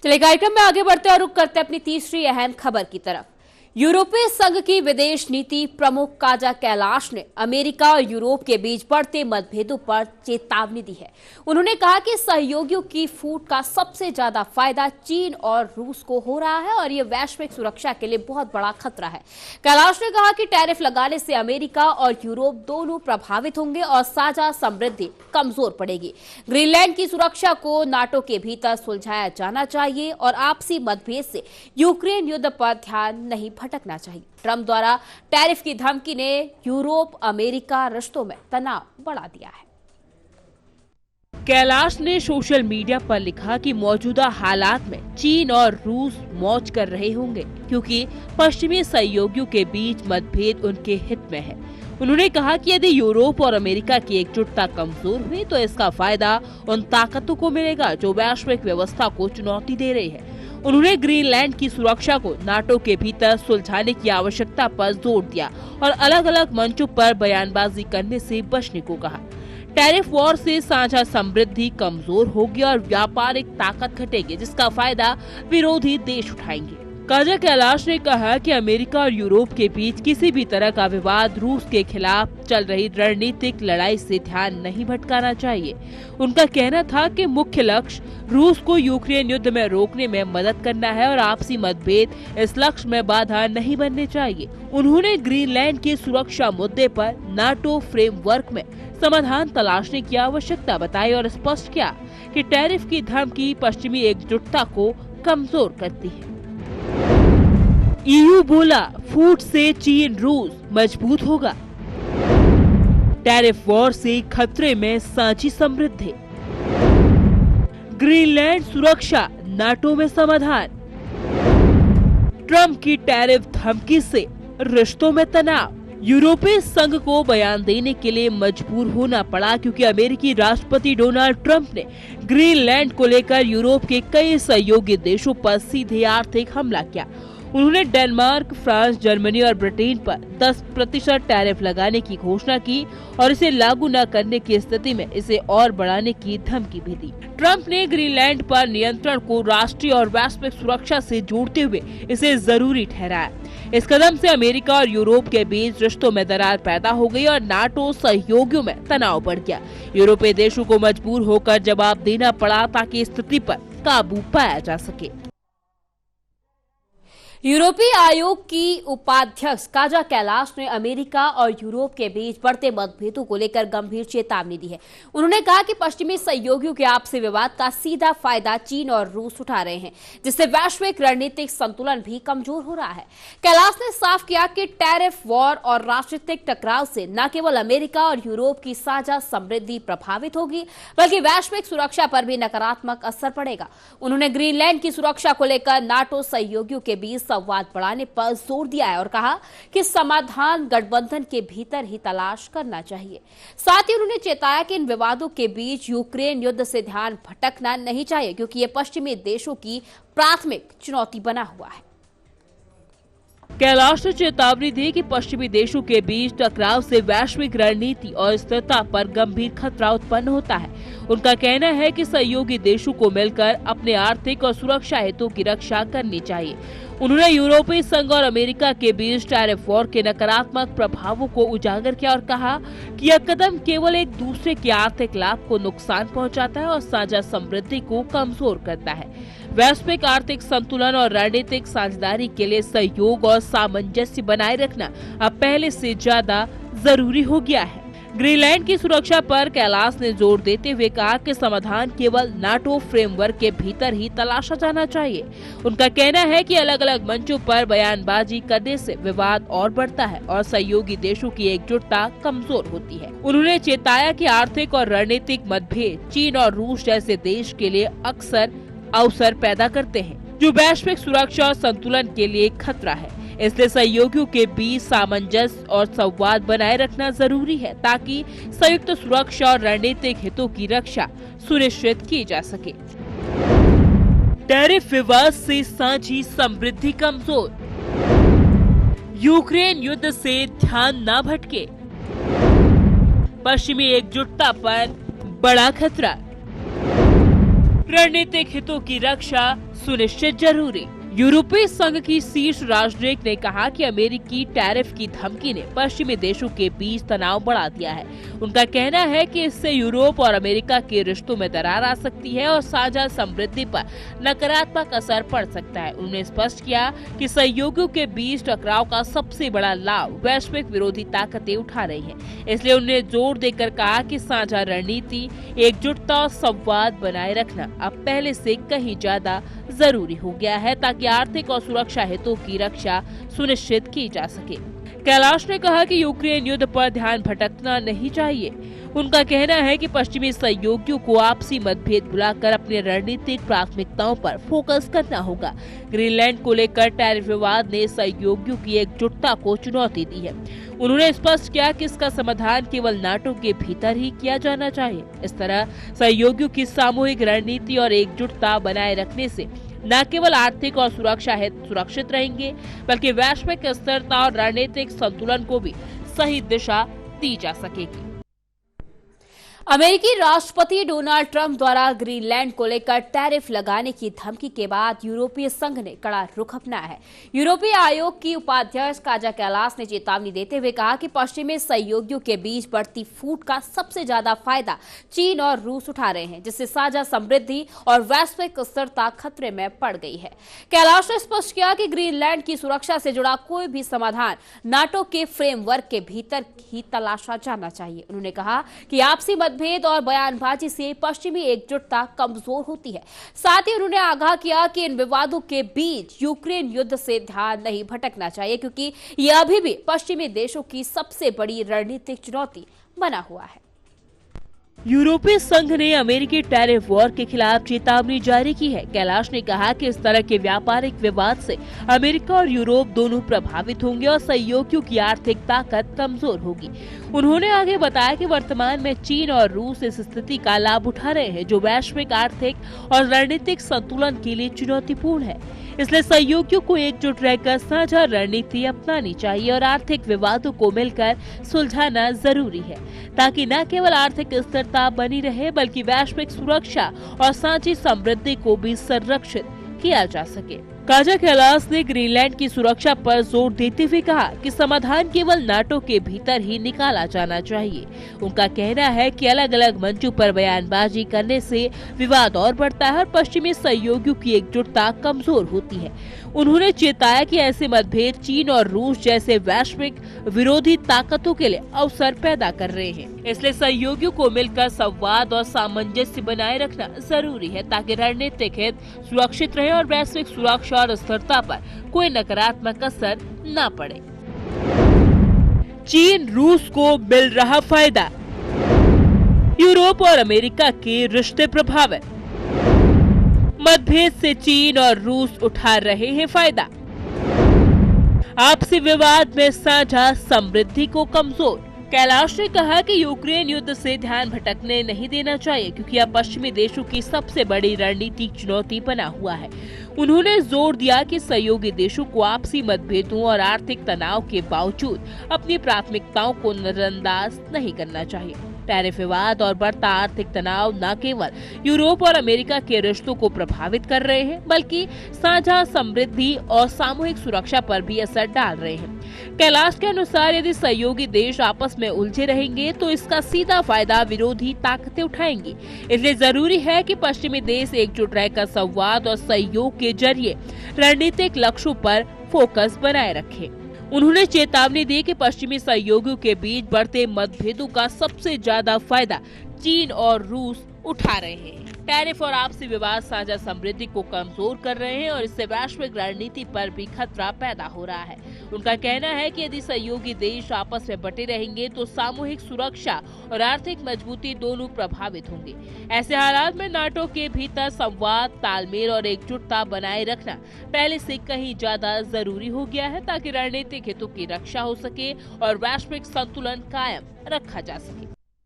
चलिए कार्यक्रम में आगे बढ़ते और रुक करते अपनी तीसरी अहम खबर की तरफ। यूरोपीय संघ की विदेश नीति प्रमुख काजा कैलाश ने अमेरिका और यूरोप के बीच बढ़ते मतभेदों पर चेतावनी दी है। उन्होंने कहा कि सहयोगियों की फूट का सबसे ज्यादा फायदा चीन और रूस को हो रहा है और ये वैश्विक सुरक्षा के लिए बहुत बड़ा खतरा है। कैलाश ने कहा कि टैरिफ लगाने से अमेरिका और यूरोप दोनों प्रभावित होंगे और साझा समृद्धि कमजोर पड़ेगी। ग्रीनलैंड की सुरक्षा को नाटो के भीतर सुलझाया जाना चाहिए और आपसी मतभेद से यूक्रेन युद्ध पर ध्यान नहीं भटकना चाहिए। ट्रंप द्वारा टैरिफ की धमकी ने यूरोप अमेरिका रिश्तों में तनाव बढ़ा दिया है। कैलाश ने सोशल मीडिया पर लिखा कि मौजूदा हालात में चीन और रूस मौज कर रहे होंगे क्योंकि पश्चिमी सहयोगियों के बीच मतभेद उनके हित में है। उन्होंने कहा कि यदि यूरोप और अमेरिका की एकजुटता कमजोर हुई तो इसका फायदा उन ताकतों को मिलेगा जो वैश्विक व्यवस्था को चुनौती दे रही है। उन्होंने ग्रीनलैंड की सुरक्षा को नाटो के भीतर सुलझाने की आवश्यकता पर जोर दिया और अलग अलग मंचों पर बयानबाजी करने से बचने को कहा। टैरिफ वॉर से साझा समृद्धि कमजोर होगी और व्यापारिक ताकत घटेगी जिसका फायदा विरोधी देश उठाएंगे। काजा कैलाश ने कहा कि अमेरिका और यूरोप के बीच किसी भी तरह का विवाद रूस के खिलाफ चल रही रणनीतिक लड़ाई से ध्यान नहीं भटकाना चाहिए। उनका कहना था कि मुख्य लक्ष्य रूस को यूक्रेन युद्ध में रोकने में मदद करना है और आपसी मतभेद इस लक्ष्य में बाधा नहीं बनने चाहिए। उन्होंने ग्रीनलैंड के सुरक्षा मुद्दे पर नाटो फ्रेमवर्क में समाधान तलाशने की आवश्यकता बताई और स्पष्ट किया कि टैरिफ की धमकी पश्चिमी एकजुटता को कमजोर करती है। ईयू बोला फूट से चीन रूस मजबूत होगा। टैरिफ वॉर से खतरे में सांझी समृद्धि। ग्रीनलैंड सुरक्षा नाटो में समाधान। ट्रंप की टैरिफ धमकी से रिश्तों में तनाव। यूरोपीय संघ को बयान देने के लिए मजबूर होना पड़ा क्योंकि अमेरिकी राष्ट्रपति डोनाल्ड ट्रंप ने ग्रीनलैंड को लेकर यूरोप के कई सहयोगी देशों पर सीधे आर्थिक हमला किया। उन्होंने डेनमार्क, फ्रांस, जर्मनी और ब्रिटेन पर 10% टैरिफ लगाने की घोषणा की और इसे लागू न करने की स्थिति में इसे और बढ़ाने की धमकी भी दी। ट्रंप ने ग्रीनलैंड पर नियंत्रण को राष्ट्रीय और वैश्विक सुरक्षा से जोड़ते हुए इसे जरूरी ठहराया। इस कदम से अमेरिका और यूरोप के बीच रिश्तों में दरार पैदा हो गई और नाटो सहयोगियों में तनाव बढ़ गया। यूरोपीय देशों को मजबूर होकर जवाब देना पड़ा ताकि स्थिति पर काबू पाया जा सके। यूरोपीय आयोग की उपाध्यक्ष काजा कैलाश ने अमेरिका और यूरोप के बीच बढ़ते मतभेदों को लेकर गंभीर चेतावनी दी है। उन्होंने कहा कि पश्चिमी सहयोगियों के आपसी विवाद का सीधा फायदा चीन और रूस उठा रहे हैं जिससे वैश्विक रणनीतिक संतुलन भी कमजोर हो रहा है। कैलाश ने साफ किया कि टैरिफ वॉर और राजनीतिक टकराव से न केवल अमेरिका और यूरोप की साझा समृद्धि प्रभावित होगी बल्कि वैश्विक सुरक्षा पर भी नकारात्मक असर पड़ेगा। उन्होंने ग्रीनलैंड की सुरक्षा को लेकर नाटो सहयोगियों के बीच संवाद बढ़ाने पर जोर दिया है और कहा कि समाधान गठबंधन के भीतर ही तलाश करना चाहिए। साथ ही उन्होंने चेताया कि इन विवादों के बीच यूक्रेन युद्ध से ध्यान भटकना नहीं चाहिए क्योंकि ये पश्चिमी देशों की प्राथमिक चुनौती बना हुआ है। कैलाश ने चेतावनी दी कि पश्चिमी देशों के बीच टकराव से वैश्विक रणनीति और स्थिरता पर गंभीर खतरा उत्पन्न होता है। उनका कहना है कि सहयोगी देशों को मिलकर अपने आर्थिक और सुरक्षा हितों की रक्षा करनी चाहिए। उन्होंने यूरोपीय संघ और अमेरिका के बीच टैरिफ वॉर के नकारात्मक प्रभावों को उजागर किया और कहा कि यह कदम केवल एक दूसरे के आर्थिक लाभ को नुकसान पहुंचाता है और साझा समृद्धि को कमजोर करता है। वैश्विक आर्थिक संतुलन और रणनीतिक साझेदारी के लिए सहयोग और सामंजस्य बनाए रखना अब पहले से ज्यादा जरूरी हो गया है। ग्रीनलैंड की सुरक्षा पर कैलाश ने जोर देते हुए कहा कि समाधान केवल नाटो फ्रेमवर्क के भीतर ही तलाशा जाना चाहिए। उनका कहना है कि अलग अलग मंचों पर बयानबाजी करने से विवाद और बढ़ता है और सहयोगी देशों की एकजुटता कमजोर होती है। उन्होंने चेताया कि आर्थिक और रणनीतिक मतभेद चीन और रूस जैसे देश के लिए अक्सर अवसर पैदा करते हैं जो वैश्विक सुरक्षा और संतुलन के लिए खतरा है। इसलिए सहयोगियों के बीच सामंजस्य और संवाद बनाए रखना जरूरी है ताकि संयुक्त सुरक्षा और रणनीतिक हितों की रक्षा सुनिश्चित की जा सके। टैरिफ विवाद से सांझी समृद्धि कमजोर। यूक्रेन युद्ध से ध्यान न भटके। पश्चिमी एकजुटता पर बड़ा खतरा। रणनीतिक हितों की रक्षा सुनिश्चित जरूरी। यूरोपीय संघ की शीर्ष राजनयिक ने कहा कि अमेरिकी टैरिफ की धमकी ने पश्चिमी देशों के बीच तनाव बढ़ा दिया है। उनका कहना है कि इससे यूरोप और अमेरिका के रिश्तों में दरार आ सकती है और साझा समृद्धि पर नकारात्मक असर पड़ सकता है। उन्होंने स्पष्ट किया कि सहयोगियों के बीच टकराव का सबसे बड़ा लाभ वैश्विक विरोधी ताकतें उठा रही हैं। इसलिए उन्होंने जोर देकर कहा कि साझा रणनीति, एकजुटता और संवाद बनाए रखना अब पहले से कहीं ज्यादा जरूरी हो गया है ताकि आर्थिक और सुरक्षा हितों की रक्षा सुनिश्चित की जा सके। कैलाश ने कहा कि यूक्रेन युद्ध पर ध्यान भटकना नहीं चाहिए। उनका कहना है कि पश्चिमी सहयोगियों को आपसी मतभेद भुलाकर अपने रणनीतिक प्राथमिकताओं पर फोकस करना होगा। ग्रीनलैंड को लेकर टैरिफ विवाद ने सहयोगियों की एकजुटता को चुनौती दी है। उन्होंने स्पष्ट किया कि इसका समाधान केवल नाटो के भीतर ही किया जाना चाहिए। इस तरह सहयोगियों की सामूहिक रणनीति और एकजुटता बनाए रखने से न केवल आर्थिक और सुरक्षा हित सुरक्षित रहेंगे, बल्कि वैश्विक स्थिरता और रणनीतिक संतुलन को भी सही दिशा दी जा सकेगी। अमेरिकी राष्ट्रपति डोनाल्ड ट्रंप द्वारा ग्रीनलैंड को लेकर टैरिफ लगाने की धमकी के बाद यूरोपीय संघ ने कड़ा रुख अपनाया है। यूरोपीय आयोग की उपाध्यक्ष काजा कैलास ने चेतावनी देते हुए कहा कि पश्चिमी सहयोगियों के बीच बढ़ती फूट का सबसे ज्यादा फायदा चीन और रूस उठा रहे हैं, जिससे साझा समृद्धि और वैश्विक स्थिरता खतरे में पड़ गई है। कैलाश ने स्पष्ट किया कि ग्रीनलैंड की सुरक्षा से जुड़ा कोई भी समाधान नाटो के फ्रेमवर्क के भीतर ही तलाशा जाना चाहिए। उन्होंने कहा कि आपसी मतभेद और बयानबाजी से पश्चिमी एकजुटता कमजोर होती है। साथ ही उन्होंने आगाह किया कि इन विवादों के बीच यूक्रेन युद्ध से ध्यान नहीं भटकना चाहिए, क्योंकि यह अभी भी पश्चिमी देशों की सबसे बड़ी रणनीतिक चुनौती बना हुआ है। यूरोपीय संघ ने अमेरिकी टैरिफ वॉर के खिलाफ चेतावनी जारी की है। कैलाश ने कहा कि इस तरह के व्यापारिक विवाद से अमेरिका और यूरोप दोनों प्रभावित होंगे और सहयोगियों की आर्थिक ताकत कमजोर होगी। उन्होंने आगे बताया कि वर्तमान में चीन और रूस इस स्थिति का लाभ उठा रहे हैं, जो वैश्विक आर्थिक और रणनीतिक संतुलन के लिए चुनौतीपूर्ण है। इसलिए सहयोगियों को एकजुट रहकर साझा रणनीति अपनानी चाहिए और आर्थिक विवादों को मिलकर सुलझाना जरूरी है, ताकि न केवल आर्थिक स्थिरता बनी रहे, बल्कि वैश्विक सुरक्षा और साझी समृद्धि को भी संरक्षित किया जा सके। काजा कैलास ने ग्रीनलैंड की सुरक्षा पर जोर देते हुए कहा कि समाधान केवल नाटो के भीतर ही निकाला जाना चाहिए। उनका कहना है कि अलग अलग मंचों पर बयानबाजी करने से विवाद और बढ़ता है और पश्चिमी सहयोगियों की एकजुटता कमजोर होती है। उन्होंने चेताया कि ऐसे मतभेद चीन और रूस जैसे वैश्विक विरोधी ताकतों के लिए अवसर पैदा कर रहे हैं। इसलिए सहयोगियों को मिलकर संवाद और सामंजस्य बनाए रखना जरूरी है, ताकि रणनीतिक हित सुरक्षित रहे और वैश्विक सुरक्षा और स्थिरता पर कोई नकारात्मक असर न पड़े। चीन रूस को मिल रहा फायदा, यूरोप और अमेरिका के रिश्ते प्रभावित, मतभेद से चीन और रूस उठा रहे हैं फायदा, आपसी विवाद में साझा समृद्धि को कमजोर। कैलाश ने कहा कि यूक्रेन युद्ध से ध्यान भटकने नहीं देना चाहिए, क्योंकि यह पश्चिमी देशों की सबसे बड़ी रणनीतिक चुनौती बना हुआ है। उन्होंने जोर दिया कि सहयोगी देशों को आपसी मतभेदों और आर्थिक तनाव के बावजूद अपनी प्राथमिकताओं को नजरअंदाज नहीं करना चाहिए। टैरिफ विवाद और बढ़ता आर्थिक तनाव न केवल यूरोप और अमेरिका के रिश्तों को प्रभावित कर रहे हैं, बल्कि साझा समृद्धि और सामूहिक सुरक्षा पर भी असर डाल रहे हैं। कैलाश के अनुसार यदि सहयोगी देश आपस में उलझे रहेंगे तो इसका सीधा फायदा विरोधी ताकतें उठाएंगी। इसलिए जरूरी है कि पश्चिमी देश एकजुट रहकर संवाद और सहयोग के जरिए रणनीतिक लक्ष्यों पर फोकस बनाए रखें। उन्होंने चेतावनी दी कि पश्चिमी सहयोगियों के बीच बढ़ते मतभेदों का सबसे ज्यादा फायदा चीन और रूस उठा रहे हैं। टैरिफ और आपसी विवाद साझा समृद्धि को कमजोर कर रहे हैं और इससे वैश्विक रणनीति पर भी खतरा पैदा हो रहा है। उनका कहना है कि यदि सहयोगी देश आपस में बटे रहेंगे तो सामूहिक सुरक्षा और आर्थिक मजबूती दोनों प्रभावित होंगे। ऐसे हालात में नाटो के भीतर संवाद, तालमेल और एकजुटता बनाए रखना पहले से कहीं ज्यादा जरूरी हो गया है, ताकि रणनीतिक हितों की रक्षा हो सके और वैश्विक संतुलन कायम रखा जा सके।